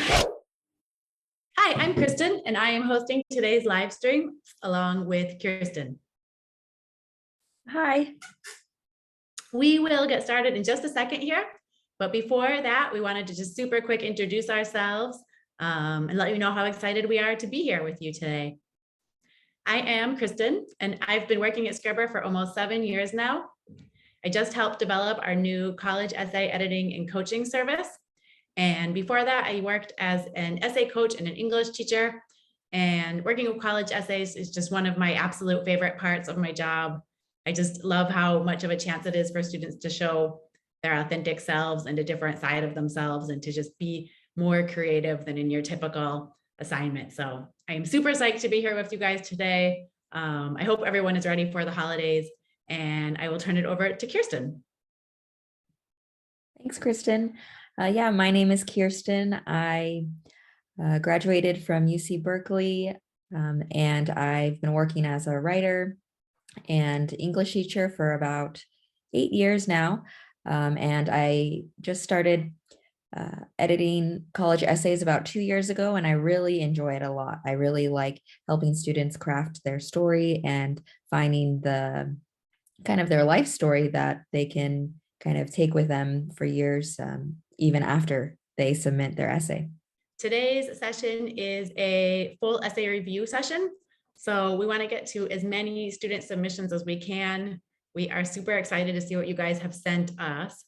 Hi, I'm Kristen, and I am hosting today's live stream along with Kirsten. Hi. We will get started in just a second here, but before that, we wanted to just super quick introduce ourselves and let you know how excited we are to be here with you today. I am Kristen, and I've been working at Scribbr for almost 7 years now. I just helped develop our new college essay editing and coaching service. And before that, I worked as an essay coach and an English teacher. And working with college essays is just one of my absolute favorite parts of my job. I just love how much of a chance it is for students to show their authentic selves and a different side of themselves and to just be more creative than in your typical assignment. So I am super psyched to be here with you guys today. I hope everyone is ready for the holidays, and I will turn it over to Kirsten. Thanks, Kristen. Yeah, my name is Kirsten. I graduated from UC Berkeley, and I've been working as a writer and English teacher for about 8 years now. And I just started editing college essays about 2 years ago, and I really enjoy it a lot. I really like helping students craft their story and finding the kind of their life story that they can kind of take with them for years, even after they submit their essay. Today's session is a full essay review session. So we want to get to as many student submissions as we can. We are super excited to see what you guys have sent us.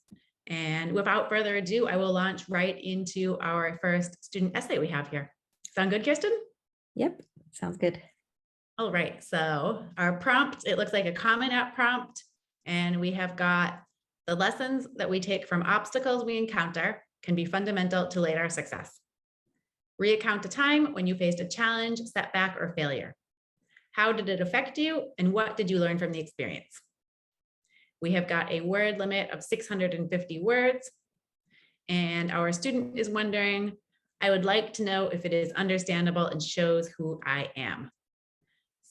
And without further ado, I will launch right into our first student essay we have here. Sound good, Kirsten? Yep, sounds good. All right, so our prompt, it looks like a Common App prompt, and we have got the lessons that we take from obstacles we encounter can be fundamental to later success. Recount a time when you faced a challenge, setback, or failure. How did it affect you, and what did you learn from the experience? We have got a word limit of 650 words, and our student is wondering, I would like to know if it is understandable and shows who I am.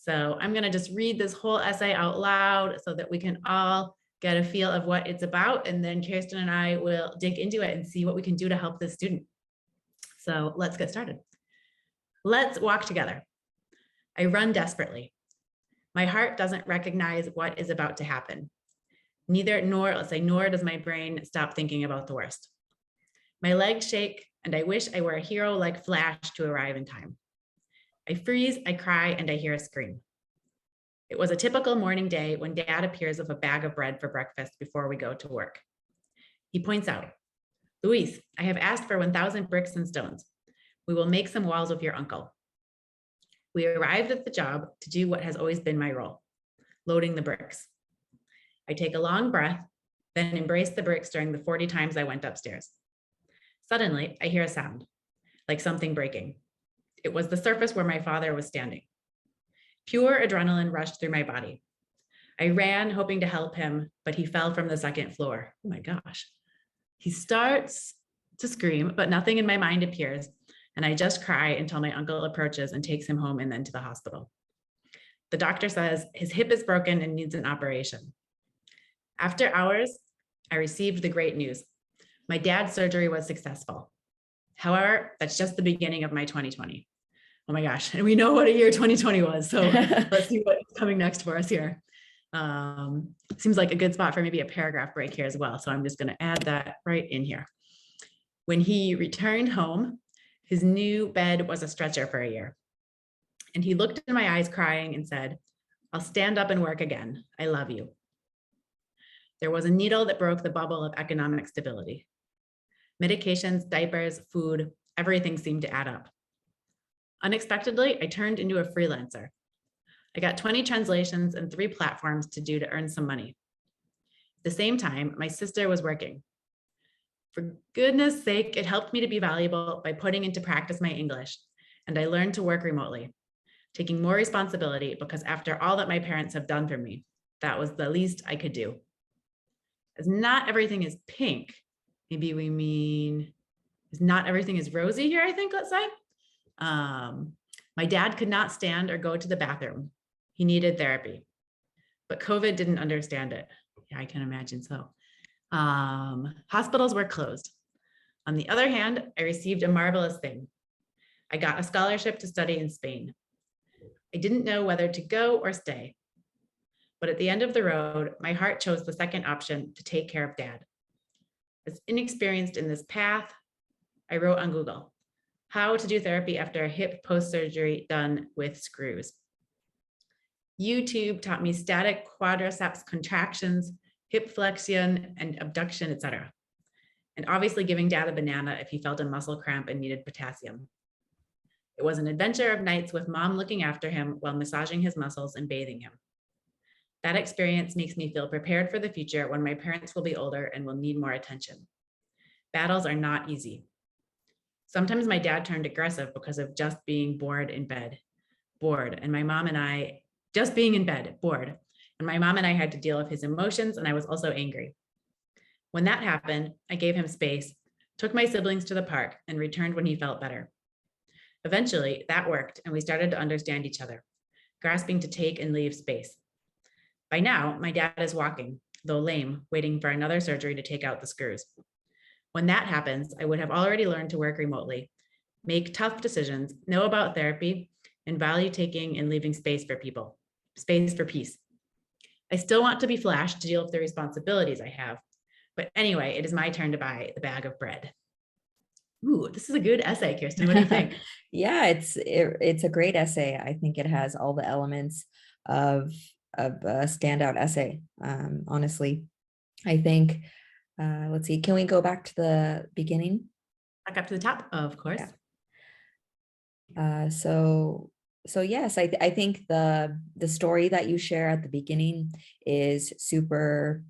So I'm going to just read this whole essay out loud so that we can all get a feel of what it's about, and then Kirsten and I will dig into it and see what we can do to help this student. So let's get started. Let's walk together. I run desperately. My heart doesn't recognize what is about to happen. Nor does my brain stop thinking about the worst. My legs shake, and I wish I were a hero like Flash to arrive in time. I freeze, I cry, and I hear a scream. It was a typical morning day when Dad appears with a bag of bread for breakfast before we go to work. He points out, Luis, I have asked for 1,000 bricks and stones. We will make some walls with your uncle. We arrived at the job to do what has always been my role, loading the bricks. I take a long breath, then embrace the bricks during the 40 times I went upstairs. Suddenly, I hear a sound, like something breaking. It was the surface where my father was standing. Pure adrenaline rushed through my body. I ran, hoping to help him, but he fell from the second floor. Oh my gosh. He starts to scream, but nothing in my mind appears, and I just cry until my uncle approaches and takes him home and then to the hospital. The doctor says his hip is broken and needs an operation. After hours, I received the great news. My dad's surgery was successful. However, that's just the beginning of my 2020. Oh my gosh, and we know what a year 2020 was, so let's see what's coming next for us here. Seems like a good spot for maybe a paragraph break here as well, so I'm just going to add that right in here. When he returned home, his new bed was a stretcher for a year. And he looked in my eyes crying and said, I'll stand up and work again. I love you. There was a needle that broke the bubble of economic stability. Medications, diapers, food, everything seemed to add up. Unexpectedly, I turned into a freelancer. I got 20 translations and 3 platforms to do to earn some money. At the same time, my sister was working. For goodness sake, it helped me to be valuable by putting into practice my English, and I learned to work remotely, taking more responsibility because after all that my parents have done for me, that was the least I could do. As not everything is pink, maybe we mean is not everything is rosy here, I think, let's say. My dad could not stand or go to the bathroom. He needed therapy, but COVID didn't understand it. Yeah, I can imagine so. Hospitals were closed. On the other hand, I received a marvelous thing. I got a scholarship to study in Spain. I didn't know whether to go or stay. But at the end of the road, my heart chose the second option to take care of Dad. As inexperienced in this path, I wrote on Google, how to do therapy after a hip post-surgery done with screws. YouTube taught me static quadriceps contractions, hip flexion and abduction, etc. And obviously giving Dad a banana if he felt a muscle cramp and needed potassium. It was an adventure of nights with Mom looking after him while massaging his muscles and bathing him. That experience makes me feel prepared for the future when my parents will be older and will need more attention. Battles are not easy. Sometimes my dad turned aggressive because of just being bored in bed, and my mom and I, just being in bed, bored. And my mom and I had to deal with his emotions, and I was also angry. When that happened, I gave him space, took my siblings to the park, and returned when he felt better. Eventually, that worked, and we started to understand each other, grasping to take and leave space. By now, my dad is walking, though lame, waiting for another surgery to take out the screws. When that happens, I would have already learned to work remotely, make tough decisions, know about therapy, and value taking and leaving space for people, space for peace. I still want to be Flash to deal with the responsibilities I have. But anyway, it is my turn to buy the bag of bread. Ooh, this is a good essay, Kirsten. What do you think? Yeah, it's a great essay. I think it has all the elements of a standout essay. Honestly, I think, let's see, can we go back to the beginning? Back up to the top, of course. Yeah. So yes, I think the story that you share at the beginning is super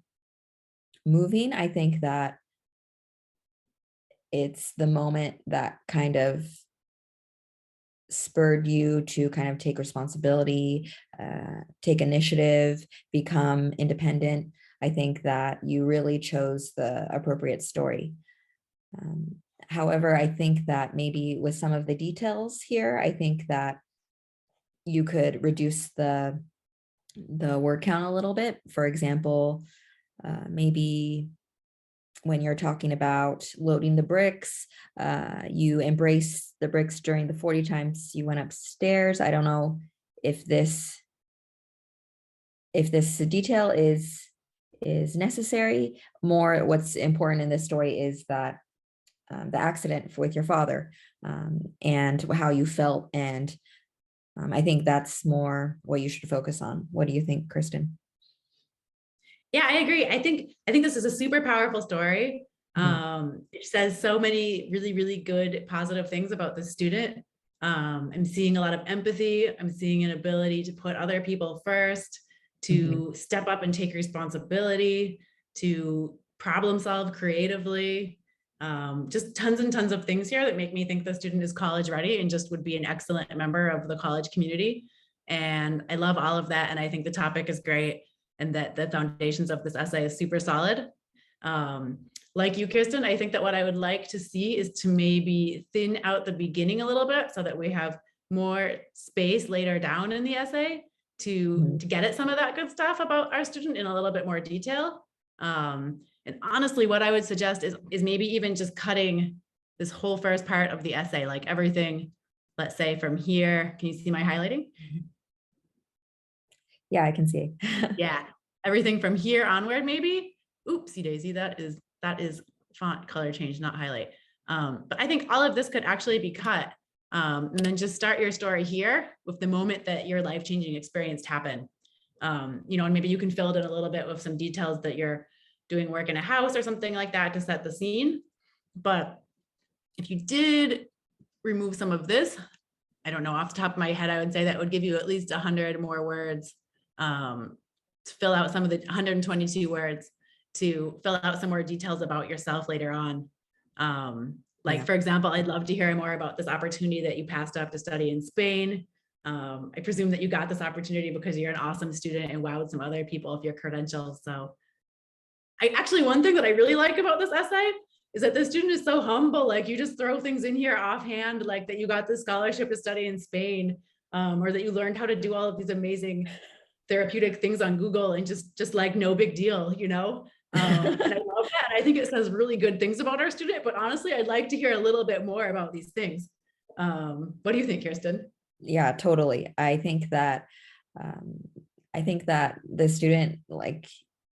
moving. I think that it's the moment that kind of spurred you to kind of take responsibility, take initiative, become independent. I think that you really chose the appropriate story. However, I think that maybe with some of the details here, I think that you could reduce the word count a little bit. For example, maybe when you're talking about loading the bricks, you embrace the bricks during the 40 times you went upstairs. I don't know if this detail is necessary. More, what's important in this story is that the accident with your father, and how you felt. And I think that's more what you should focus on. What do you think, Kristin? Yeah, I agree. I think this is a super powerful story. It says so many really, really good, positive things about the student. I'm seeing a lot of empathy. I'm seeing an ability to put other people first, to step up and take responsibility, to problem solve creatively. Just tons and tons of things here that make me think the student is college ready and just would be an excellent member of the college community. And I love all of that. And I think the topic is great, and that the foundations of this essay is super solid. Like you, Kirsten, I think that what I would like to see is to maybe thin out the beginning a little bit so that we have more space later down in the essay to get at some of that good stuff about our student in a little bit more detail. And honestly, what I would suggest is maybe even just cutting this whole first part of the essay, like everything, let's say from here. Can you see my highlighting? Yeah, I can see. Yeah, everything from here onward, maybe. Oopsie daisy, that is font color change, not highlight. But I think all of this could actually be cut, and then just start your story here with the moment that your life-changing experience happened. And maybe you can fill it in a little bit with some details that you're doing work in a house or something like that to set the scene. But if you did remove some of this, I don't know, off the top of my head, I would say that would give you at least 100 more words to fill out some of the 122 words to fill out some more details about yourself later on. For example, I'd love to hear more about this opportunity that you passed up to study in Spain. I presume that you got this opportunity because you're an awesome student and wowed some other people with your credentials. So one thing that I really like about this essay is that the student is so humble. Like, you just throw things in here offhand, like that you got the scholarship to study in Spain, or that you learned how to do all of these amazing therapeutic things on Google, and just like no big deal, And I love that. And I think it says really good things about our student, but honestly, I'd like to hear a little bit more about these things. What do you think, Kirsten? Yeah, totally. I think that the student like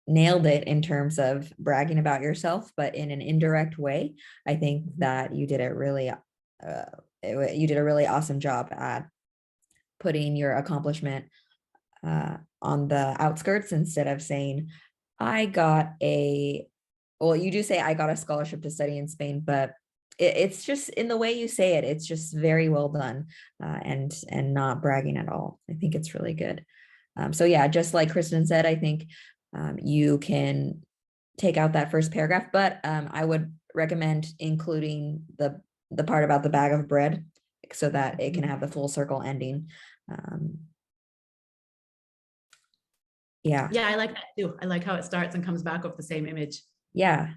nailed it in terms of bragging about yourself, but in an indirect way. I think that you did it really, you did a really awesome job at putting your accomplishment on the outskirts instead of saying, I got a, well, you do say I got a scholarship to study in Spain, but it's just in the way you say it, it's just very well done, and not bragging at all. I think it's really good. So yeah, just like Kristin said, I think you can take out that first paragraph, but I would recommend including the part about the bag of bread so that it can have the full circle ending. Yeah. Yeah, I like that too. I like how it starts and comes back with the same image. Yeah.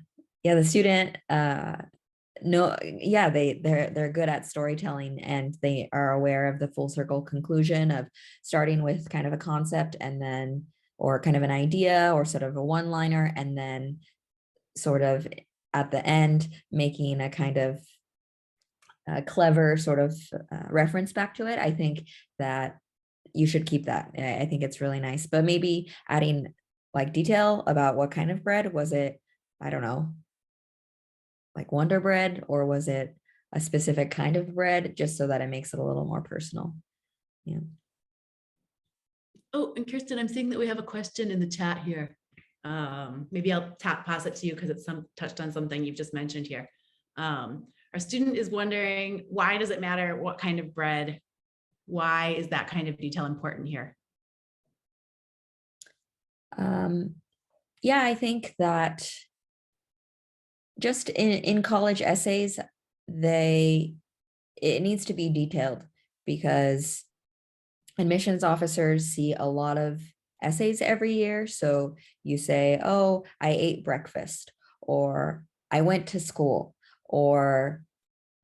Yeah. The student, no, yeah, they're good at storytelling, and they are aware of the full circle conclusion of starting with kind of a concept and then, or kind of an idea or sort of a one-liner, and then sort of at the end making a kind of clever sort of reference back to it. I think that you should keep that. I think it's really nice, but maybe adding like detail about what kind of bread was it. I don't know, like Wonder Bread, or was it a specific kind of bread, just so that it makes it a little more personal. Yeah. Oh, and Kirsten, I'm seeing that we have a question in the chat here. Maybe I'll pass it to you because it's touched on something you've just mentioned here. Our student is wondering, why does it matter what kind of bread? Why is that kind of detail important here? Yeah, I think that just in college essays, it needs to be detailed, because admissions officers see a lot of essays every year. So you say, oh, I ate breakfast, or I went to school, or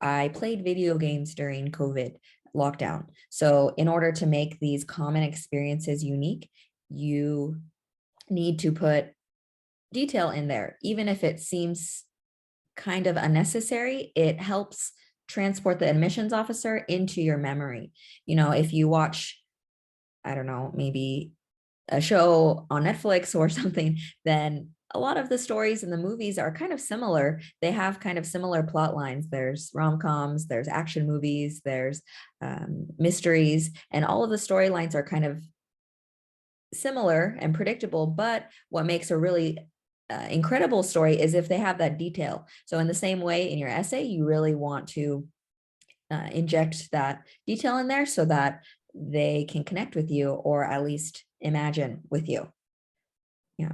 I played video games during COVID lockdown. So in order to make these common experiences unique, you need to put detail in there. Even if it seems kind of unnecessary, it helps transport the admissions officer into your memory. You know, if you watch, I don't know, maybe a show on Netflix or something, then a lot of the stories in the movies are kind of similar. They have kind of similar plot lines. There's rom-coms, there's action movies, there's mysteries, and all of the storylines are kind of similar and predictable. But what makes a really incredible story is if they have that detail. So in the same way, in your essay, you really want to inject that detail in there so that they can connect with you, or at least imagine with you. Yeah.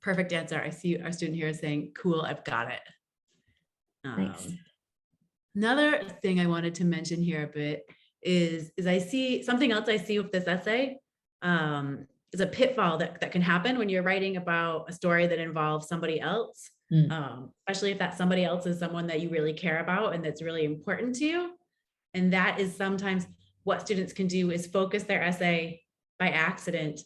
Perfect answer. I see our student here is saying, cool, I've got it. Thanks. Another thing I wanted to mention here a bit is I see something else I see with this essay is a pitfall that can happen when you're writing about a story that involves somebody else, especially if that somebody else is someone that you really care about and that's really important to you. And that is sometimes what students can do, is focus their essay by accident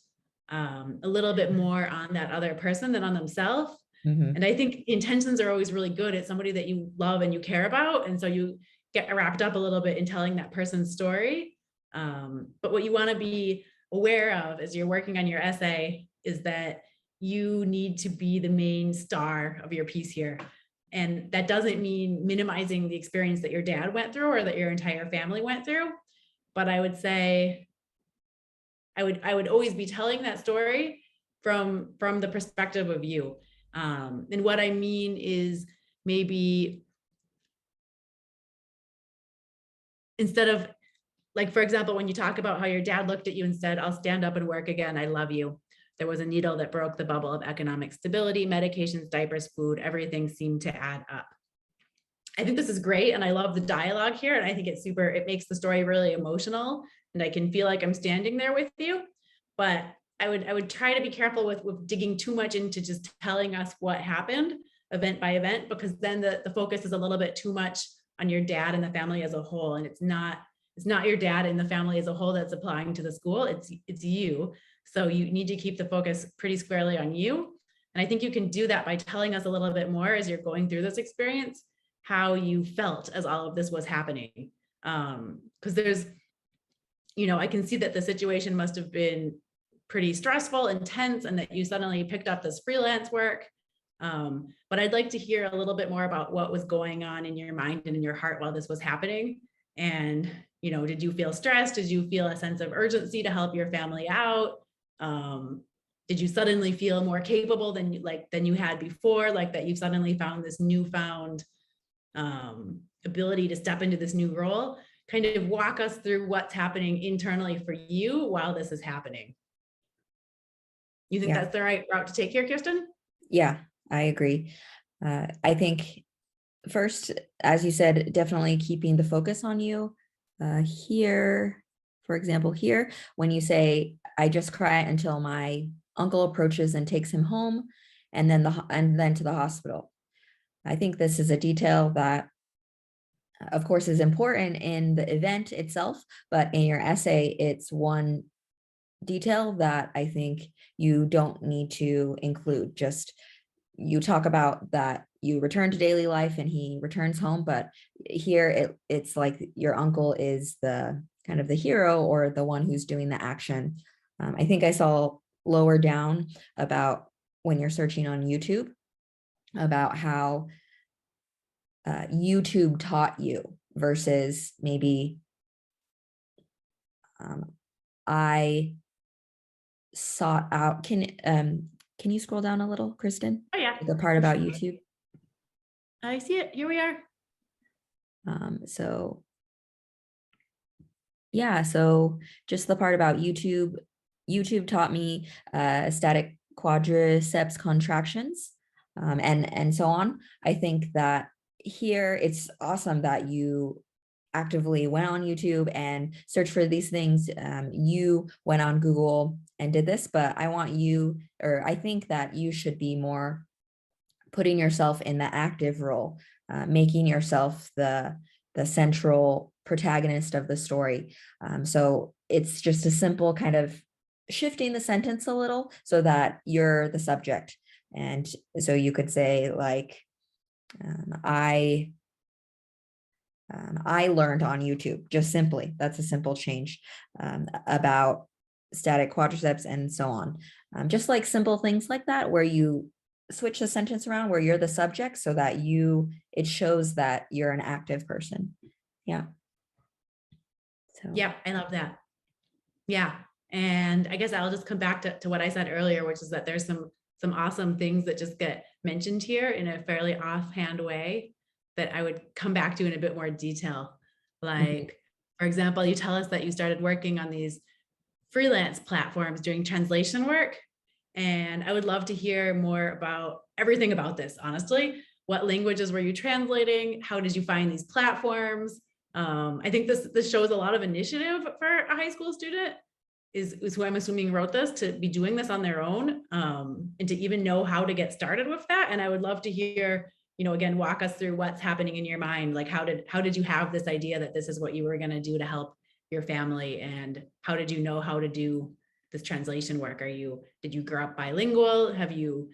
a little bit more on that other person than on themselves. And I think intentions are always really good. It's somebody that you love and you care about. And so you get wrapped up a little bit in telling that person's story. But what you want to be aware of as you're working on your essay is that you need to be the main star of your piece here. And that doesn't mean minimizing the experience that your dad went through or that your entire family went through. But I would say, I would always be telling that story from the perspective of you. And what I mean is, maybe instead of, like, for example, when you talk about how your dad looked at you and said, I'll stand up and work again, I love you. There was a needle that broke the bubble of economic stability, medications, diapers, food, everything seemed to add up. I think this is great. And I love the dialogue here. And I think it makes the story really emotional. And I can feel like I'm standing there with you. But I would try to be careful with digging too much into just telling us what happened event by event, because then the focus is a little bit too much on your dad and the family as a whole. And it's not your dad and the family as a whole that's applying to the school. It's you. So you need to keep the focus pretty squarely on you. And I think you can do that by telling us a little bit more as you're going through this experience, how you felt as all of this was happening. Because there's, I can see that the situation must have been pretty stressful, intense, and that you suddenly picked up this freelance work. But I'd like to hear a little bit more about what was going on in your mind and in your heart while this was happening. And, did you feel stressed? Did you feel a sense of urgency to help your family out? Did you suddenly feel more capable than you had before? Like that you've suddenly found this newfound ability to step into this new role? Kind of walk us through what's happening internally for you while this is happening. You think that's the right route to take here, Kirsten? Yeah, I agree. I think first, as you said, definitely keeping the focus on you. Here, for example, here, when you say, I just cry until my uncle approaches and takes him home, and then to the hospital. I think this is a detail that, of course, is important in the event itself, but in your essay, it's one detail that I think you don't need to include. Just you talk about that you return to daily life and he returns home, but here it's like your uncle is the kind of the hero or the one who's doing the action. I think I saw lower down about when you're searching on YouTube about how YouTube taught you versus maybe I sought out. Can you scroll down a little, Kristen? Oh yeah. The part about YouTube. I see it. Here we are. So just the part about YouTube. YouTube taught me static quadriceps contractions and so on. I think that here it's awesome that you actively went on YouTube and searched for these things. You went on Google and did this, but I think that you should be more putting yourself in the active role, making yourself the central protagonist of the story. So it's just a simple kind of shifting the sentence a little so that you're the subject. And so you could say like, I learned on YouTube, just simply, that's a simple change about static quadriceps and so on. Just like simple things like that, where you switch the sentence around where you're the subject so that it shows that you're an active person. Yeah. So. Yeah, I love that. Yeah. And I guess I'll just come back to what I said earlier, which is that there's some awesome things that just get mentioned here in a fairly offhand way that I would come back to in a bit more detail. Like, for example, you tell us that you started working on these freelance platforms doing translation work. And I would love to hear more about everything about this, honestly. What languages were you translating? How did you find these platforms? I think this shows a lot of initiative for a high school student, is who I'm assuming wrote this, to be doing this on their own, and to even know how to get started with that. And I would love to hear, again, walk us through what's happening in your mind. Like, how did you have this idea that this is what you were going to do to help your family? And how did you know how to do this translation work? Did you grow up bilingual? Have you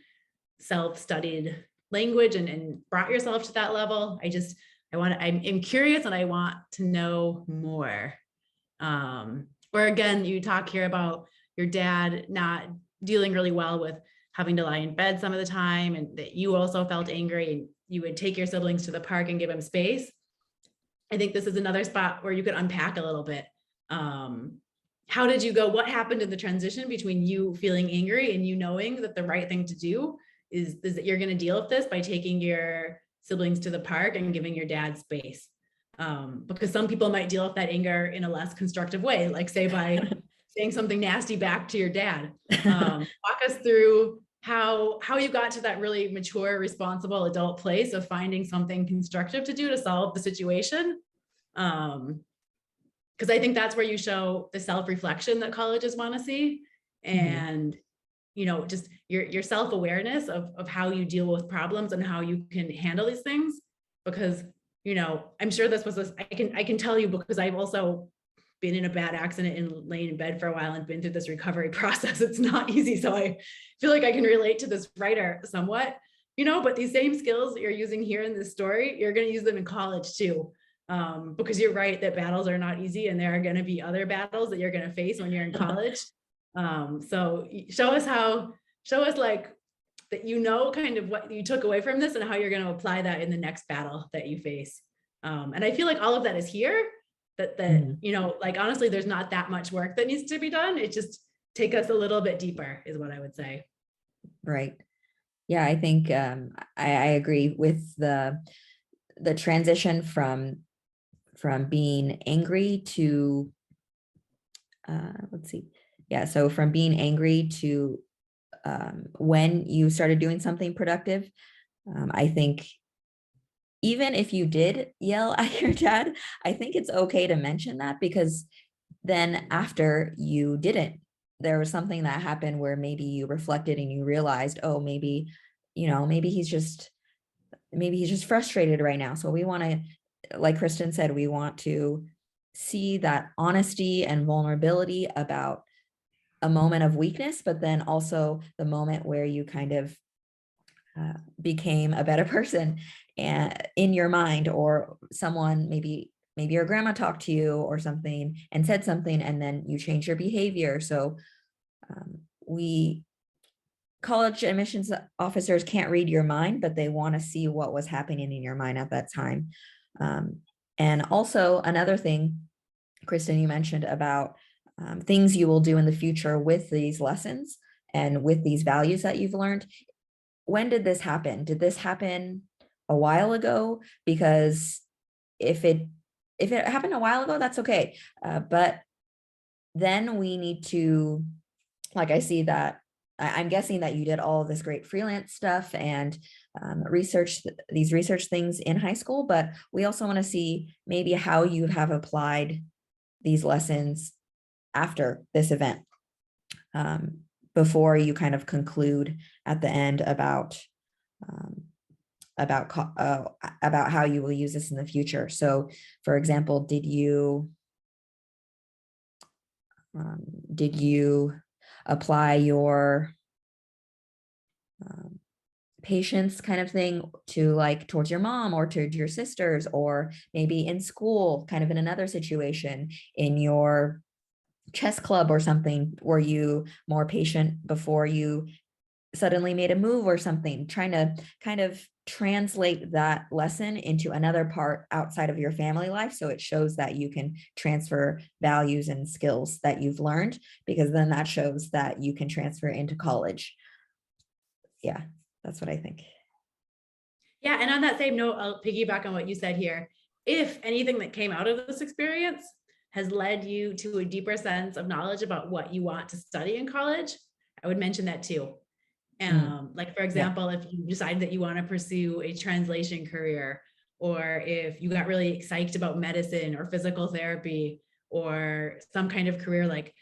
self-studied language and brought yourself to that level? I'm curious and I want to know more. Or again, you talk here about your dad not dealing really well with having to lie in bed some of the time, and that you also felt angry and you would take your siblings to the park and give them space. I think this is another spot where you could unpack a little bit. How did you go? What happened in the transition between you feeling angry and you knowing that the right thing to do is that you're going to deal with this by taking your siblings to the park and giving your dad space? Because some people might deal with that anger in a less constructive way, like say by saying something nasty back to your dad. Walk us through how you got to that really mature, responsible adult place of finding something constructive to do to solve the situation. Because I think that's where you show the self-reflection that colleges want to see, and just your self-awareness of how you deal with problems and how you can handle these things. Because I'm sure this was I can tell you, because I've also been in a bad accident and laying in bed for a while and been through this recovery process. It's not easy. So I feel like I can relate to this writer somewhat, but these same skills that you're using here in this story, you're going to use them in college too. Because you're right that battles are not easy, and there are going to be other battles that you're going to face when you're in college. So show us like that, kind of what you took away from this and how you're going to apply that in the next battle that you face. And I feel like all of that is here. Like honestly, there's not that much work that needs to be done. It just take us a little bit deeper is what I would say. Right. Yeah, I think I agree with the transition from being angry to let's see. Yeah, so from being angry to when you started doing something productive. I think even if you did yell at your dad, I think it's okay to mention that, because then after you didn't, there was something that happened where maybe you reflected and you realized, oh, maybe he's just frustrated right now. So we want to, like Kristin said, we want to see that honesty and vulnerability about a moment of weakness, but then also the moment where you kind of became a better person and in your mind, or someone, maybe your grandma talked to you or something and said something, and then you change your behavior. So college admissions officers can't read your mind, but they want to see what was happening in your mind at that time. And also another thing, Kristin, you mentioned about things you will do in the future with these lessons and with these values that you've learned. When did this happen? Did this happen a while ago? Because if it happened a while ago, that's okay. But then we need to, like, I see that I'm guessing that you did all this great freelance stuff and these research things in high school, but we also want to see maybe how you have applied these lessons after this event, before you kind of conclude at the end about how you will use this in the future. So, for example, did you apply your patience kind of thing to, like, towards your mom or to your sisters, or maybe in school, kind of in another situation, in your chess club or something? Were you more patient before you suddenly made a move or something? Trying to kind of translate that lesson into another part outside of your family life, so it shows that you can transfer values and skills that you've learned, because then that shows that you can transfer into college. Yeah, that's what I think. Yeah, and on that same note, I'll piggyback on what you said here. If anything that came out of this experience has led you to a deeper sense of knowledge about what you want to study in college, I would mention that too. Like, for example, if you decide that you want to pursue a translation career, or if you got really excited about medicine or physical therapy, or some kind of career like,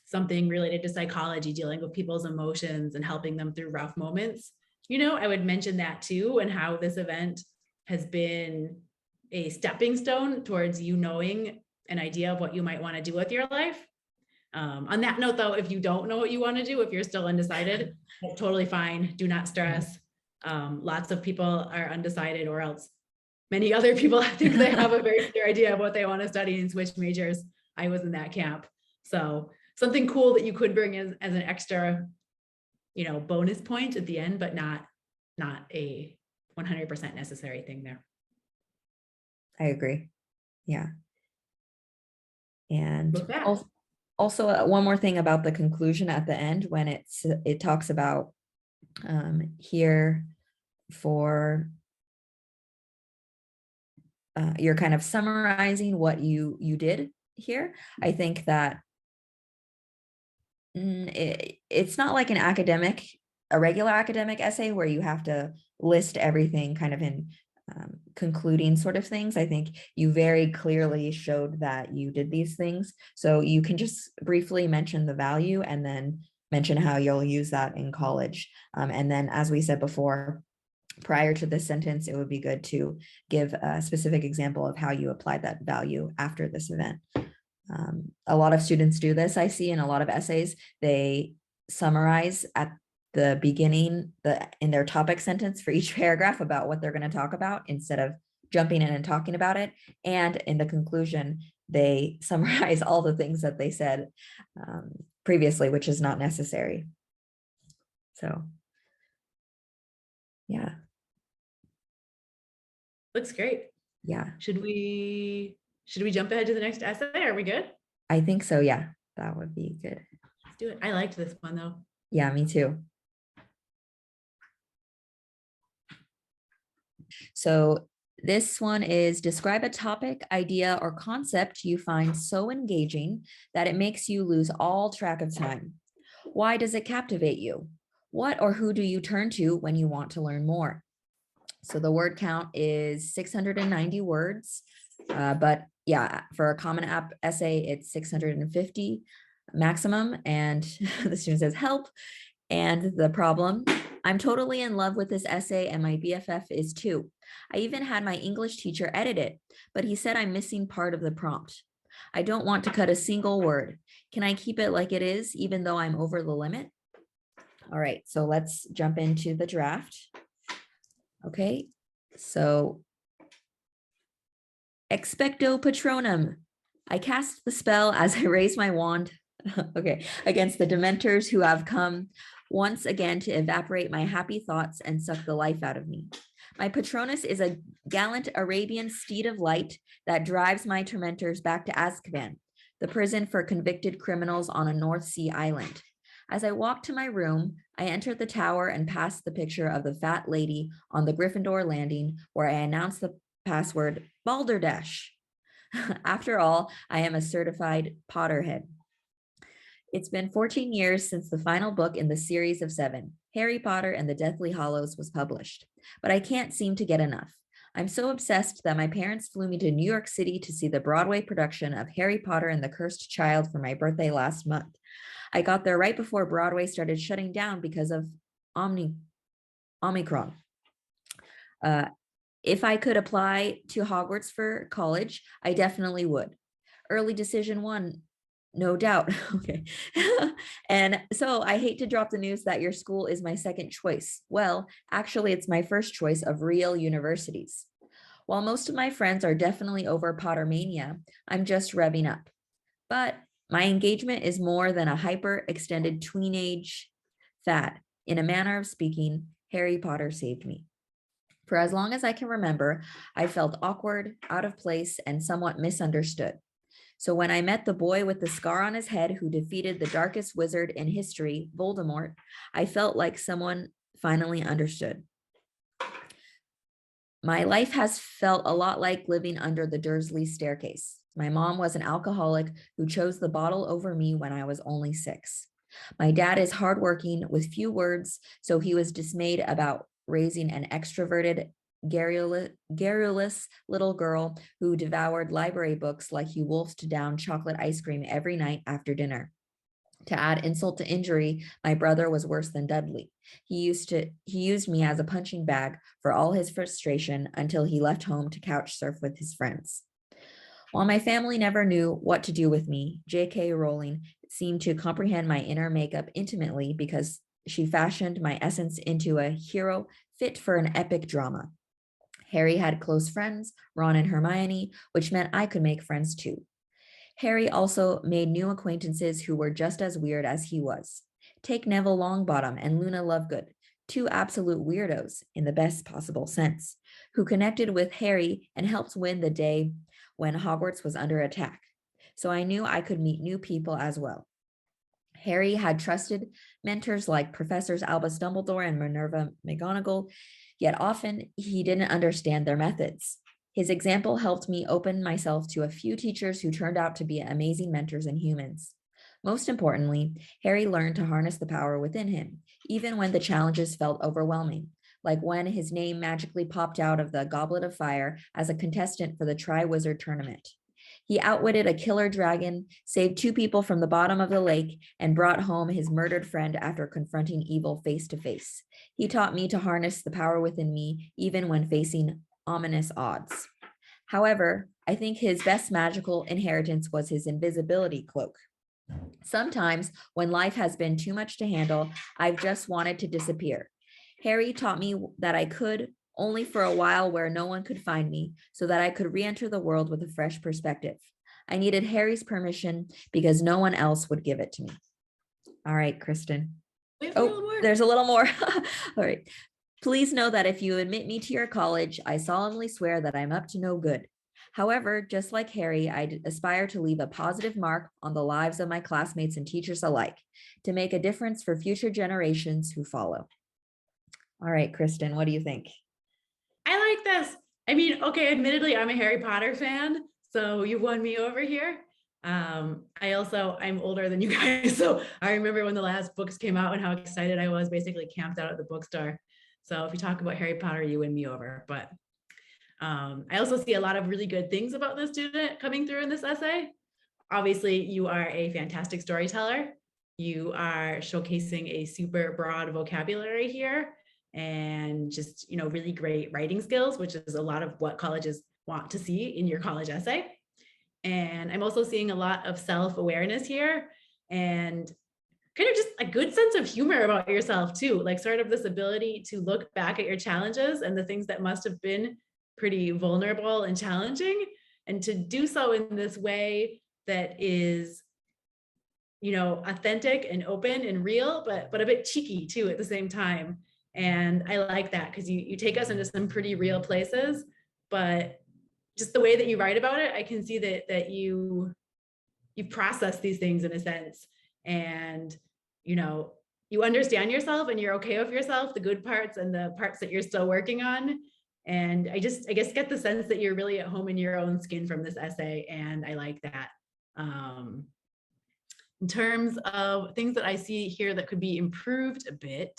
something related to psychology, dealing with people's emotions and helping them through rough moments, I would mention that too, and how this event has been a stepping stone towards you knowing an idea of what you might want to do with your life. On that note, though, if you don't know what you want to do, if you're still undecided, that's totally fine. Do not stress. Lots of people are undecided, or else many other people, I think they have a very clear idea of what they want to study and switch majors. I was in that camp. So something cool that you could bring as an extra, bonus point at the end, but not a 100% necessary thing there. I agree. Yeah. And also one more thing about the conclusion at the end, when it talks about here for you're kind of summarizing what you did here. I think that it's not like a regular academic essay where you have to list everything kind of in concluding sort of things. I think you very clearly showed that you did these things. So you can just briefly mention the value and then mention how you'll use that in college. And then, as we said before, prior to this sentence, it would be good to give a specific example of how you applied that value after this event. A lot of students do this, I see in a lot of essays. They summarize at the beginning in their topic sentence for each paragraph about what they're going to talk about instead of jumping in and talking about it. And in the conclusion, they summarize all the things that they said previously, which is not necessary. So, yeah. Looks great. Yeah. Should we jump ahead to the next essay? Are we good? I think so. Yeah, that would be good. Let's do it. I liked this one though. Yeah, me too. So this one is describe a topic, idea, or concept you find so engaging that it makes you lose all track of time. Why does it captivate you? What or who do you turn to when you want to learn more? So the word count is 690 words, but yeah, for a Common App essay, it's 650 maximum. And the student says, help. And the problem, I'm totally in love with this essay and my BFF is too. I even had my English teacher edit it, but he said I'm missing part of the prompt. I don't want to cut a single word. Can I keep it like it is, even though I'm over the limit? All right, so let's jump into the draft. Okay, so expecto patronum. I cast the spell as I raise my wand, okay, against the dementors who have come once again to evaporate my happy thoughts and suck the life out of me. My Patronus is a gallant Arabian steed of light that drives my tormentors back to Azkaban, the prison for convicted criminals on a North Sea island. As I walk to my room, I enter the tower and pass the picture of the fat lady on the Gryffindor landing, where I announce the password Balderdash. After all, I am a certified Potterhead. It's been 14 years since the final book in the series of 7, Harry Potter and the Deathly Hallows, was published, but I can't seem to get enough. I'm so obsessed that my parents flew me to New York City to see the Broadway production of Harry Potter and the Cursed Child for my birthday last month. I got there right before Broadway started shutting down because of Omicron. If I could apply to Hogwarts for college, I definitely would. Early decision 1, no doubt. Okay. And so I hate to drop the news that your school is my second choice. Well, actually, it's my first choice of real universities. While most of my friends are definitely over Pottermania, I'm just revving up. But my engagement is more than a hyper extended tweenage fad. In a manner of speaking, Harry Potter saved me. For as long as I can remember, I felt awkward, out of place, and somewhat misunderstood. So when I met the boy with the scar on his head who defeated the darkest wizard in history, Voldemort, I felt like someone finally understood. My life has felt a lot like living under the Dursley staircase. My mom was an alcoholic who chose the bottle over me when I was only 6. My dad is hardworking with few words, so he was dismayed about raising an extroverted, garrulous little girl who devoured library books like he wolfed down chocolate ice cream every night after dinner. To add insult to injury, my brother was worse than Dudley. He used me as a punching bag for all his frustration until he left home to couch surf with his friends. While my family never knew what to do with me, J.K. Rowling seemed to comprehend my inner makeup intimately because she fashioned my essence into a hero fit for an epic drama. Harry had close friends, Ron and Hermione, which meant I could make friends too. Harry also made new acquaintances who were just as weird as he was. Take Neville Longbottom and Luna Lovegood, 2 absolute weirdos in the best possible sense, who connected with Harry and helped win the day when Hogwarts was under attack. So I knew I could meet new people as well. Harry had trusted mentors like Professors Albus Dumbledore and Minerva McGonagall, yet often he didn't understand their methods. His example helped me open myself to a few teachers who turned out to be amazing mentors and humans. Most importantly, Harry learned to harness the power within him, even when the challenges felt overwhelming, like when his name magically popped out of the Goblet of Fire as a contestant for the Triwizard Tournament. He outwitted a killer dragon, saved 2 people from the bottom of the lake, and brought home his murdered friend after confronting evil face to face. He taught me to harness the power within me, even when facing ominous odds. However, I think his best magical inheritance was his invisibility cloak. Sometimes, when life has been too much to handle, I've just wanted to disappear. Harry taught me that I could, only for a while where no one could find me, so that I could re-enter the world with a fresh perspective. I needed Harry's permission because no one else would give it to me. All right, Kristin. There's a little more. All right. Please know that if you admit me to your college, I solemnly swear that I'm up to no good. However, just like Harry, I aspire to leave a positive mark on the lives of my classmates and teachers alike, to make a difference for future generations who follow. All right, Kristin, what do you think? I like this. I mean, okay, admittedly, I'm a Harry Potter fan, so you won me over here. I'm older than you guys, so I remember when the last books came out and how excited I was, basically camped out at the bookstore. So if you talk about Harry Potter, you win me over. But I also see a lot of really good things about the student coming through in this essay. Obviously, you are a fantastic storyteller. You are showcasing a super broad vocabulary here and just, really great writing skills, which is a lot of what colleges want to see in your college essay. And I'm also seeing a lot of self-awareness here and kind of just a good sense of humor about yourself too, like sort of this ability to look back at your challenges and the things that must have been pretty vulnerable and challenging, and to do so in this way that is, authentic and open and real, but a bit cheeky too at the same time. And I like that because you take us into some pretty real places, but just the way that you write about it, I can see that you process these things in a sense, and you understand yourself and you're okay with yourself, the good parts and the parts that you're still working on. And I guess get the sense that you're really at home in your own skin from this essay, and I like that. In terms of things that I see here that could be improved a bit,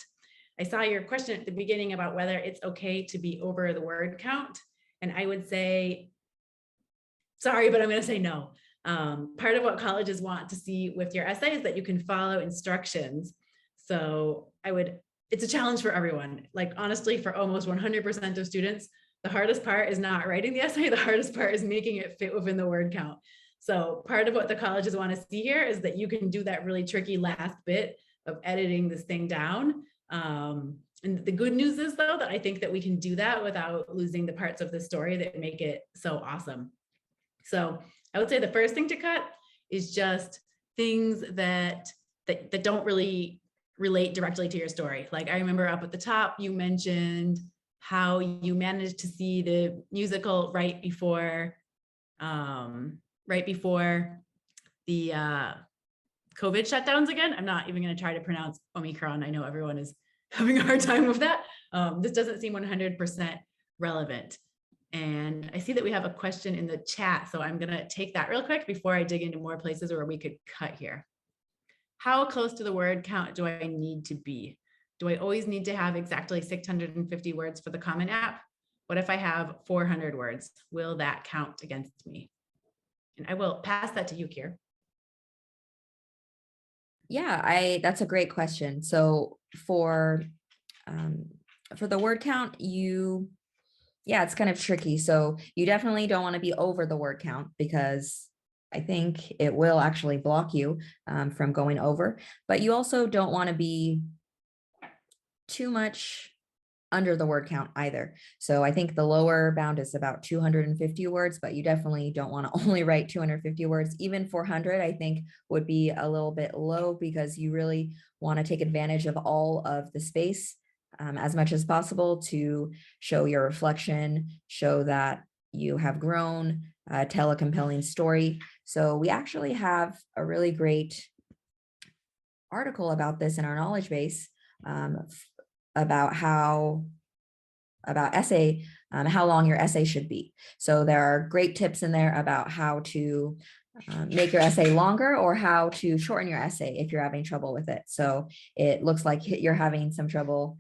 I saw your question at the beginning about whether it's okay to be over the word count. And I would say, sorry, but I'm going to say no. Part of what colleges want to see with your essay is that you can follow instructions. So it's a challenge for everyone. Like, honestly, for almost 100% of students, the hardest part is not writing the essay. The hardest part is making it fit within the word count. So part of what the colleges want to see here is that you can do that really tricky last bit of editing this thing down. And the good news is, though, that I think that we can do that without losing the parts of the story that make it so awesome. So I would say the first thing to cut is just things that don't really relate directly to your story. Like, I remember up at the top, you mentioned how you managed to see the musical right before the COVID shutdowns again. I'm not even going to try to pronounce Omicron. I know everyone is having a hard time with that. This doesn't seem 100% relevant. And I see that we have a question in the chat, so I'm going to take that real quick before I dig into more places where we could cut here. How close to the word count do I need to be? Do I always need to have exactly 650 words for the Common App? What if I have 400 words? Will that count against me? And I will pass that to you, Kier. Yeah, that's a great question. So for the word count, it's kind of tricky. So you definitely don't want to be over the word count, because I think it will actually block you from going over, but you also don't want to be too much under the word count either. So I think the lower bound is about 250 words, but you definitely don't want to only write 250 words. Even 400, I think, would be a little bit low, because you really want to take advantage of all of the space as much as possible to show your reflection, show that you have grown, tell a compelling story. So we actually have a really great article about this in our knowledge base, about how long your essay should be. So there are great tips in there about how to make your essay longer, or how to shorten your essay if you're having trouble with it. So it looks like you're having some trouble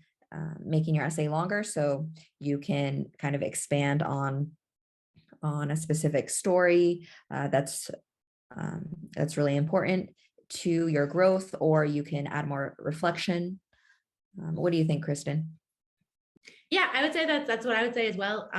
making your essay longer, so you can kind of expand on on a specific story that's really important to your growth, or you can add more reflection. What do you think, Kristin? Yeah, I would say that's what I would say as well.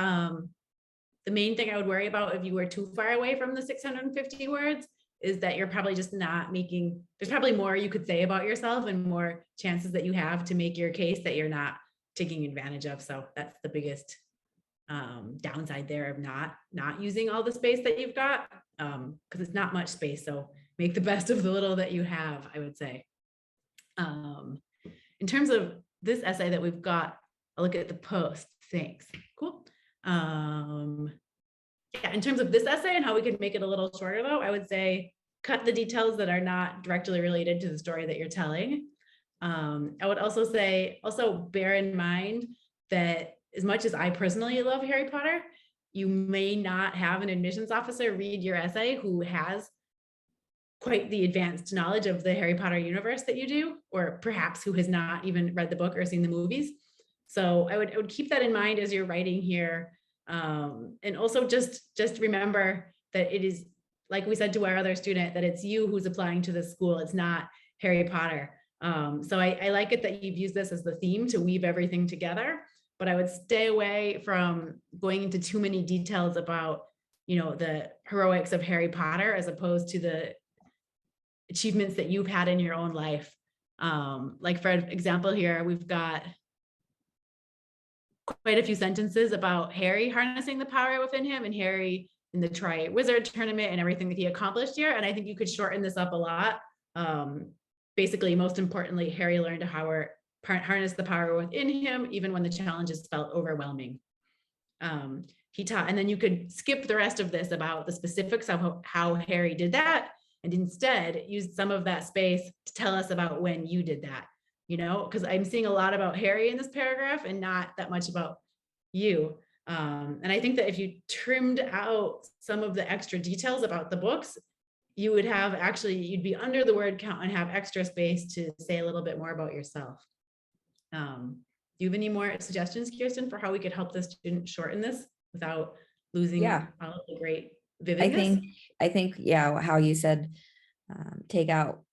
The main thing I would worry about if you were too far away from the 650 words is that you're probably just not making, there's probably more you could say about yourself and more chances that you have to make your case that you're not taking advantage of. So that's the biggest downside there of not using all the space that you've got, because it's not much space. So make the best of the little that you have, I would say. In terms of this essay that we've got, I'll look at the post. Thanks. Cool. Yeah, in terms of this essay and how we could make it a little shorter, though, I would say cut the details that are not directly related to the story that you're telling. I would also say, bear in mind that as much as I personally love Harry Potter, you may not have an admissions officer read your essay who has quite the advanced knowledge of the Harry Potter universe that you do, or perhaps who has not even read the book or seen the movies. So I would keep that in mind as you're writing here. And also just remember that it is, like we said to our other student, that it's you who's applying to the school. It's not Harry Potter. So I like it that you've used this as the theme to weave everything together, but I would stay away from going into too many details about, the heroics of Harry Potter as opposed to the achievements that you've had in your own life. Like for example, here we've got quite a few sentences about Harry harnessing the power within him and Harry in the Tri-Wizard tournament and everything that he accomplished here. And I think you could shorten this up a lot. Basically, most importantly, Harry learned to harness the power within him, even when the challenges felt overwhelming. He taught, and then you could skip the rest of this about the specifics of how Harry did that, and instead use some of that space to tell us about when you did that. Because I'm seeing a lot about Harry in this paragraph and not that much about you. And I think that if you trimmed out some of the extra details about the books, you would have you'd be under the word count and have extra space to say a little bit more about yourself. Do you have any more suggestions, Kirsten, for how we could help the student shorten this without losing all of the great vividness? I think, yeah, how you said, take out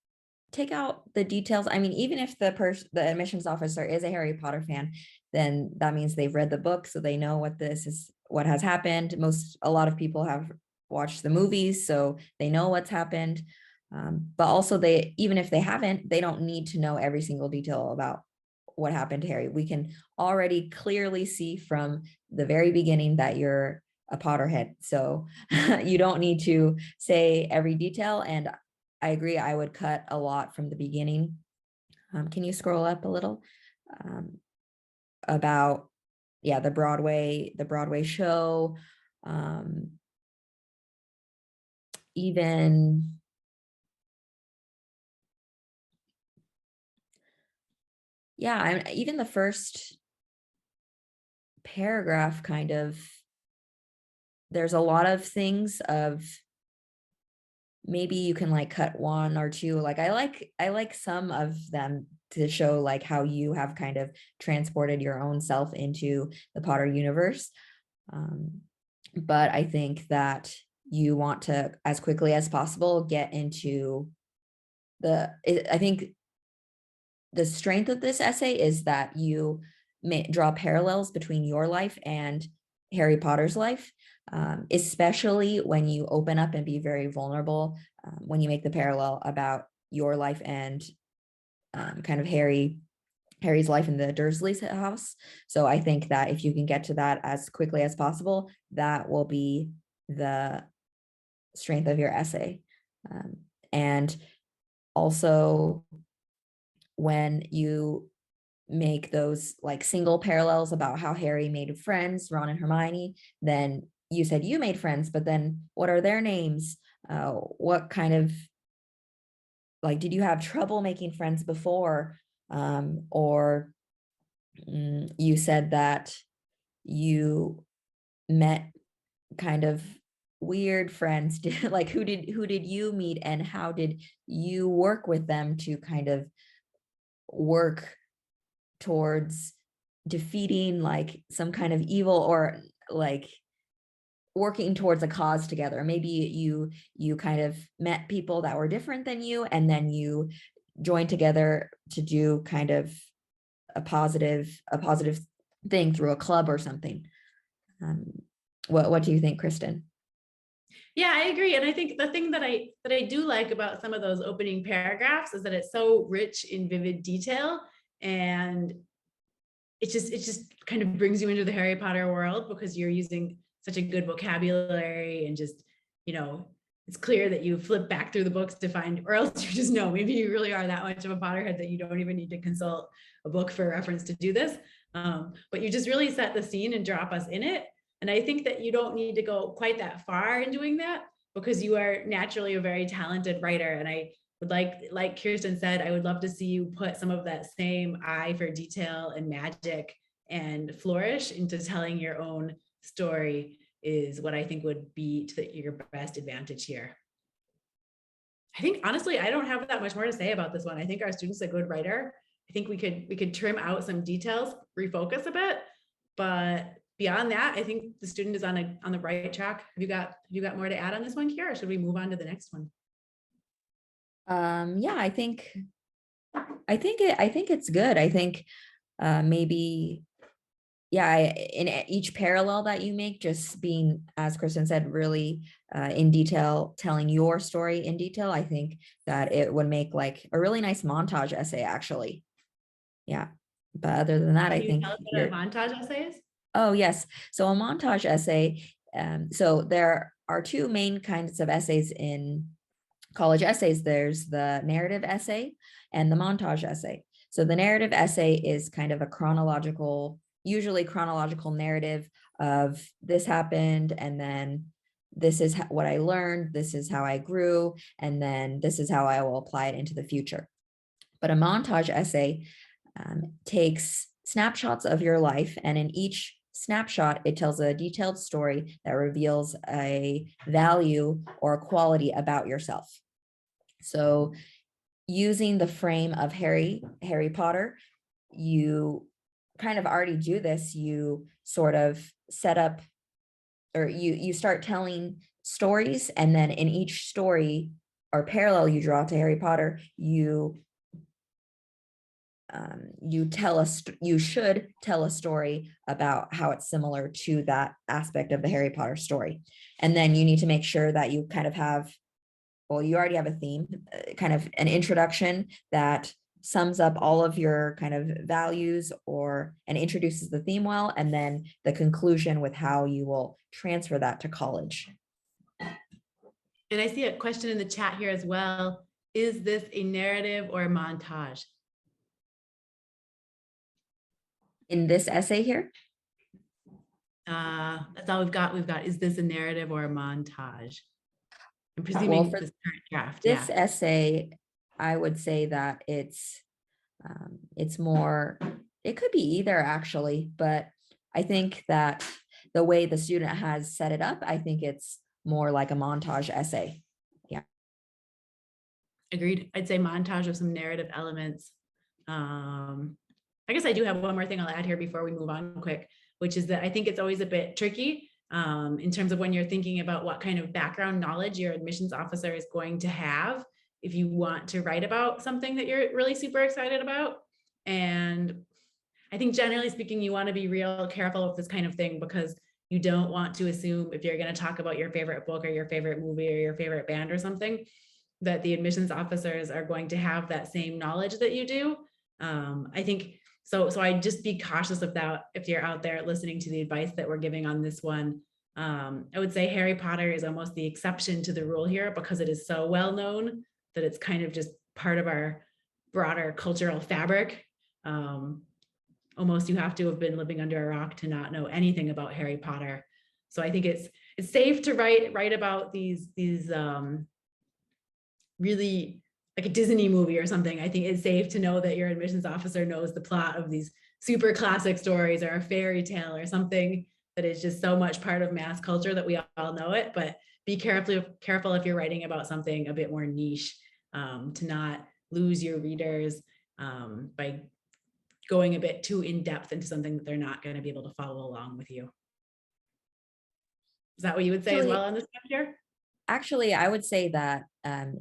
the details. I mean, even if the admissions officer is a Harry Potter fan, then that means they've read the book, so they know what has happened. A lot of people have watched the movies, so they know what's happened. But also even if they haven't, they don't need to know every single detail about what happened to Harry. We can already clearly see from the very beginning that you're a Potterhead. So you don't need to say every detail. And I agree, I would cut a lot from the beginning. Can you scroll up a little? About, the Broadway show. Even even the first paragraph kind of, there's a lot of things of, maybe you can like cut one or two. Like I like some of them to show like how you have kind of transported your own self into the Potter universe. But I think that you want to, as quickly as possible, get into I think the strength of this essay is that you draw parallels between your life and Harry Potter's life, especially when you open up and be very vulnerable, when you make the parallel about your life and kind of Harry's life in the Dursley's house. So I think that if you can get to that as quickly as possible, that will be the strength of your essay. And also, when you make those like single parallels about how Harry made friends, Ron and Hermione, then you said you made friends, but then what are their names? What kind of, like, did you have trouble making friends before? Or you said that you met kind of weird friends. Like who did you meet, and how did you work with them to kind of work towards defeating like some kind of evil, or like working towards a cause together. Maybe you kind of met people that were different than you, and then you joined together to do kind of a positive thing through a club or something. What do you think, Kristen? Yeah, I agree. And I think the thing that I do like about some of those opening paragraphs is that it's so rich in vivid detail, and it just kind of brings you into the Harry Potter world because you're using such a good vocabulary, and just, it's clear that you flip back through the books to find, or else you just know, maybe you really are that much of a Potterhead that you don't even need to consult a book for reference to do this. But you just really set the scene and drop us in it. And I think that you don't need to go quite that far in doing that, because you are naturally a very talented writer. And I would like Kirsten said, I would love to see you put some of that same eye for detail and magic and flourish into telling your own story, is what I think would be to your best advantage here. I think honestly, I don't have that much more to say about this one. I think our student's a good writer. I think we could trim out some details, refocus a bit, but beyond that, I think the student is on the right track. Have you got more to add on this one, Kiera, or should we move on to the next one? Yeah, I think it's good. I think maybe, yeah, in each parallel that you make, just being, as Kristen said, really in detail, telling your story in detail, I think that it would make like a really nice montage essay, actually. Yeah, but other than that, I think tell us what a montage essay is? Oh, yes. So a montage essay, so there are two main kinds of essays in college essays. There's the narrative essay and the montage essay. So the narrative essay is kind of a usually chronological narrative of this happened, and then this is what I learned, this is how I grew, and then this is how I will apply it into the future. But a montage essay takes snapshots of your life, and in each snapshot, it tells a detailed story that reveals a value or a quality about yourself. So using the frame of Harry Potter, you kind of already do this. You sort of set up, or you start telling stories, and then in each story or parallel you draw to Harry Potter, you should tell a story about how it's similar to that aspect of the Harry Potter story. And then you need to make sure that you kind of have, well, you already have a theme, kind of an introduction that sums up all of your kind of values and introduces the theme well, and then the conclusion with how you will transfer that to college. And I see a question in the chat here as well. Is this a narrative or a montage? In this essay here? That's all we've got. Is this a narrative or a montage? I'm presuming for this current draft. This essay, I would say that it's more, it could be either actually, but I think that the way the student has set it up, I think it's more like a montage essay. Yeah. Agreed. I'd say montage of some narrative elements. I guess I do have one more thing I'll add here before we move on quick, which is that I think it's always a bit tricky in terms of when you're thinking about what kind of background knowledge your admissions officer is going to have if you want to write about something that you're really super excited about. And I think generally speaking, you want to be real careful with this kind of thing, because you don't want to assume, if you're going to talk about your favorite book or your favorite movie or your favorite band or something, that the admissions officers are going to have that same knowledge that you do. I think so I just be cautious of that if you're out there listening to the advice that we're giving on this one. I would say Harry Potter is almost the exception to the rule here, because it is so well known that it's kind of just part of our broader cultural fabric. Almost you have to have been living under a rock to not know anything about Harry Potter. So I think it's safe to write about these really, like a Disney movie or something. I think it's safe to know that your admissions officer knows the plot of these super classic stories, or a fairy tale or something that is just so much part of mass culture that we all know it. But be careful if you're writing about something a bit more niche, to not lose your readers by going a bit too in depth into something that they're not going to be able to follow along with you. Is that what you would say as Actually, well on this here? Actually, I would say that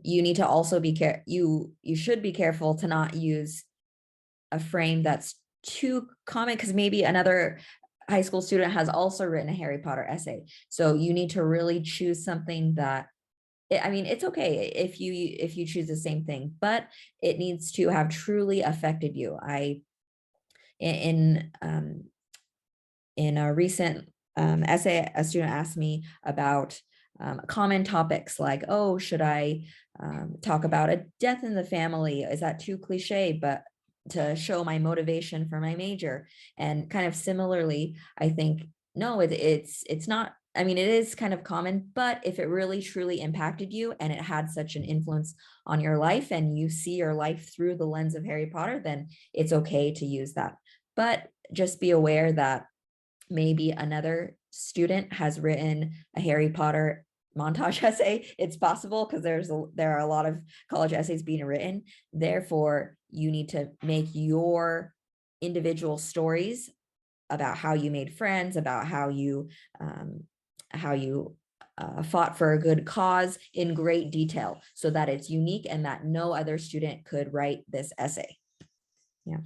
you need to also be you should be careful to not use a frame that's too common, because maybe another high school student has also written a Harry Potter essay. So you need to really choose something that, I mean, it's okay if you choose the same thing, but it needs to have truly affected you. In a recent essay, a student asked me about common topics like, oh, should I talk about a death in the family? Is that too cliche? But to show my motivation for my major. And kind of similarly, I think, no, it's not. I mean, it is kind of common, but if it really truly impacted you and it had such an influence on your life and you see your life through the lens of Harry Potter, then it's okay to use that. But just be aware that maybe another student has written a Harry Potter montage essay. It's possible, because there are a lot of college essays being written. Therefore, you need to make your individual stories about how you made friends, about how you fought for a good cause in great detail, so that it's unique and that no other student could write this essay. Yeah.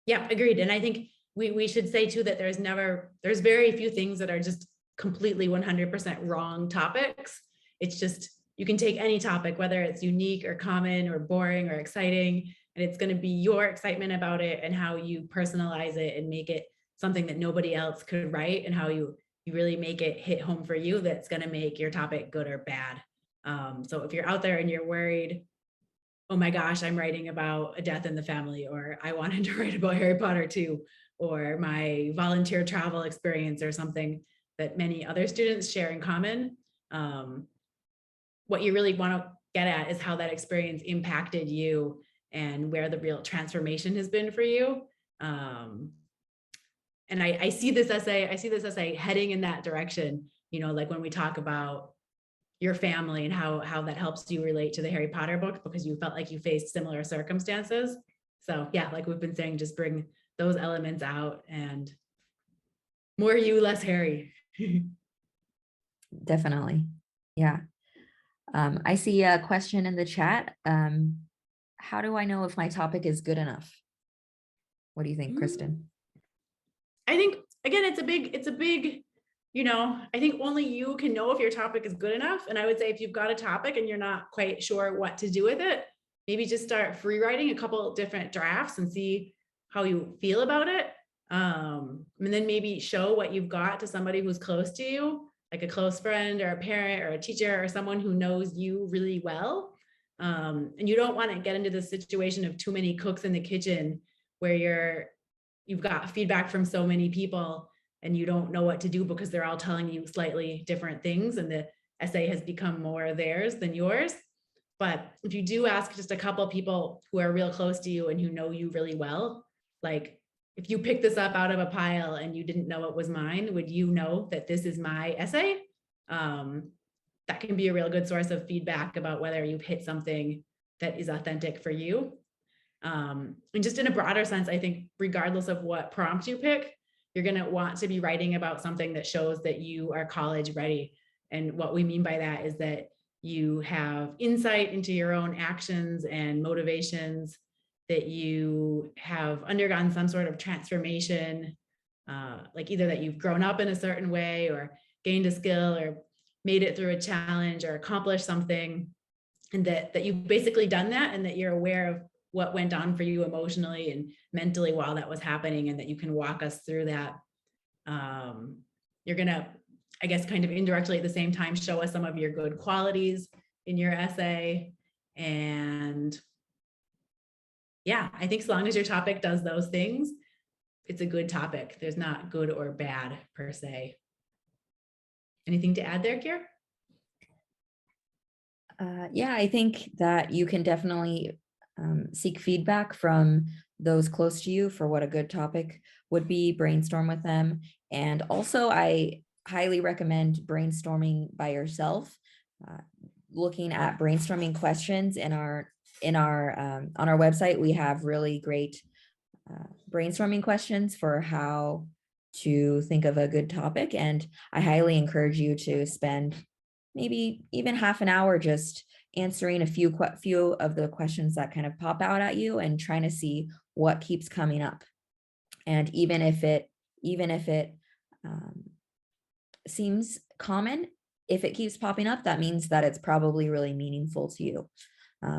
Yeah, agreed. And I think we should say too that there's very few things that are just completely 100% wrong topics. It's just, you can take any topic, whether it's unique or common or boring or exciting, and it's going to be your excitement about it and how you personalize it and make it something that nobody else could write, and how you really make it hit home for you, that's going to make your topic good or bad. So if you're out there and you're worried, oh my gosh, I'm writing about a death in the family, or I wanted to write about Harry Potter too, or my volunteer travel experience, or something that many other students share in common. What you really want to get at is how that experience impacted you and where the real transformation has been for you. And I see this essay heading in that direction, like when we talk about your family and how that helps you relate to the Harry Potter book, because you felt like you faced similar circumstances. So yeah, like we've been saying, just bring those elements out, and more you, less Harry. Definitely. Yeah. I see a question in the chat. How do I know if my topic is good enough? What do you think, Kristin? I think, again, it's a big, I think only you can know if your topic is good enough. And I would say if you've got a topic and you're not quite sure what to do with it, maybe just start free writing a couple different drafts and see how you feel about it. And then maybe show what you've got to somebody who's close to you, like a close friend or a parent or a teacher or someone who knows you really well. And you don't want to get into the situation of too many cooks in the kitchen, where you've got feedback from so many people and you don't know what to do because they're all telling you slightly different things, and the essay has become more theirs than yours. But if you do ask just a couple of people who are real close to you and who know you really well, like, if you pick this up out of a pile and you didn't know it was mine, would you know that this is my essay? That can be a real good source of feedback about whether you've hit something that is authentic for you. And just in a broader sense, I think regardless of what prompt you pick, you're going to want to be writing about something that shows that you are college ready. And what we mean by that is that you have insight into your own actions and motivations, that you have undergone some sort of transformation, like either that you've grown up in a certain way or gained a skill or made it through a challenge or accomplished something, and that you've basically done that, and that you're aware of what went on for you emotionally and mentally while that was happening, and that you can walk us through that. You're gonna, I guess, kind of indirectly at the same time show us some of your good qualities in your essay. And yeah, I think as long as your topic does those things, it's a good topic. There's not good or bad per se. Anything to add there, Kier? Yeah, I think that you can definitely seek feedback from those close to you for what a good topic would be, brainstorm with them. And also, I highly recommend brainstorming by yourself, looking at brainstorming questions on our website. We have really great brainstorming questions for how to think of a good topic. And I highly encourage you to spend maybe even half an hour just answering a few of the questions that kind of pop out at you and trying to see what keeps coming up. And even if it seems common, if it keeps popping up, that means that it's probably really meaningful to you.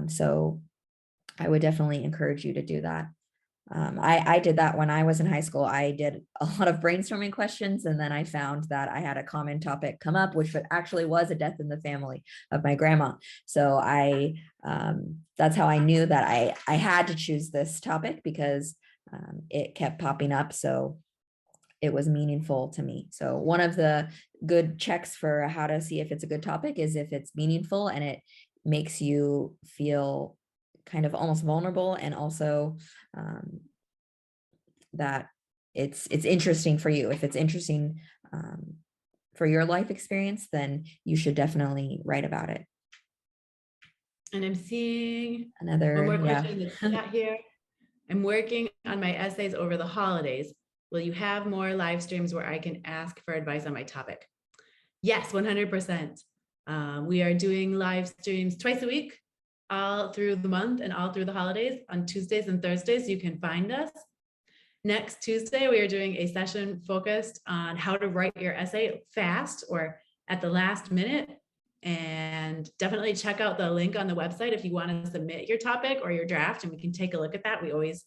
So I would definitely encourage you to do that. I did that when I was in high school. I did a lot of brainstorming questions, and then I found that I had a common topic come up, which actually was a death in the family of my grandma. So that's how I knew that I had to choose this topic, because it kept popping up. So it was meaningful to me. So one of the good checks for how to see if it's a good topic is if it's meaningful and it makes you feel kind of almost vulnerable, and also that it's interesting for you. If it's interesting for your life experience, then you should definitely write about it. And I'm seeing Another one more question that's not here. I'm working on my essays over the holidays. Will you have more live streams where I can ask for advice on my topic? Yes, 100%. We are doing live streams twice a week, all through the month and all through the holidays. On Tuesdays and Thursdays, you can find us. Next Tuesday, we are doing a session focused on how to write your essay fast or at the last minute. And definitely check out the link on the website if you want to submit your topic or your draft, and we can take a look at that. We always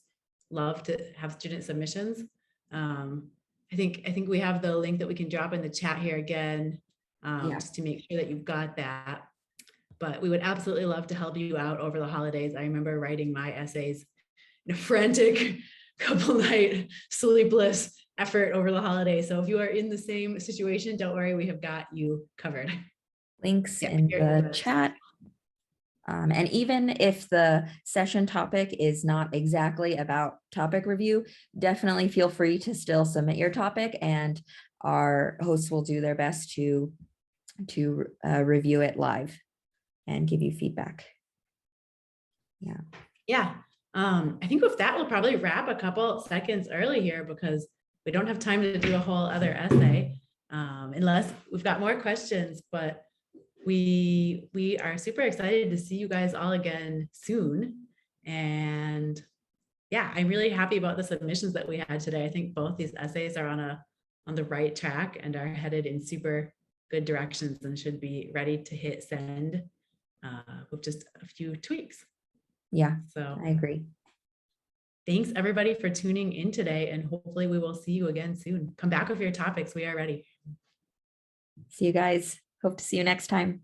love to have student submissions. I think we have the link that we can drop in the chat here again, just to make sure that you've got that. But we would absolutely love to help you out over the holidays. I remember writing my essays in a frantic couple night sleepless effort over the holidays. So if you are in the same situation, don't worry, we have got you covered. Links in the chat. And even if the session topic is not exactly about topic review, definitely feel free to still submit your topic, and our hosts will do their best to review it live and give you feedback. Yeah. I think with that, we'll probably wrap a couple seconds early here, because we don't have time to do a whole other essay, unless we've got more questions. But we are super excited to see you guys all again soon. And yeah, I'm really happy about the submissions that we had today. I think both these essays are on the right track and are headed in super good directions and should be ready to hit send with just a few tweaks. Yeah, so I agree. Thanks everybody for tuning in today, and hopefully we will see you again soon. Come back with your topics. We are ready. See you guys. Hope to see you next time.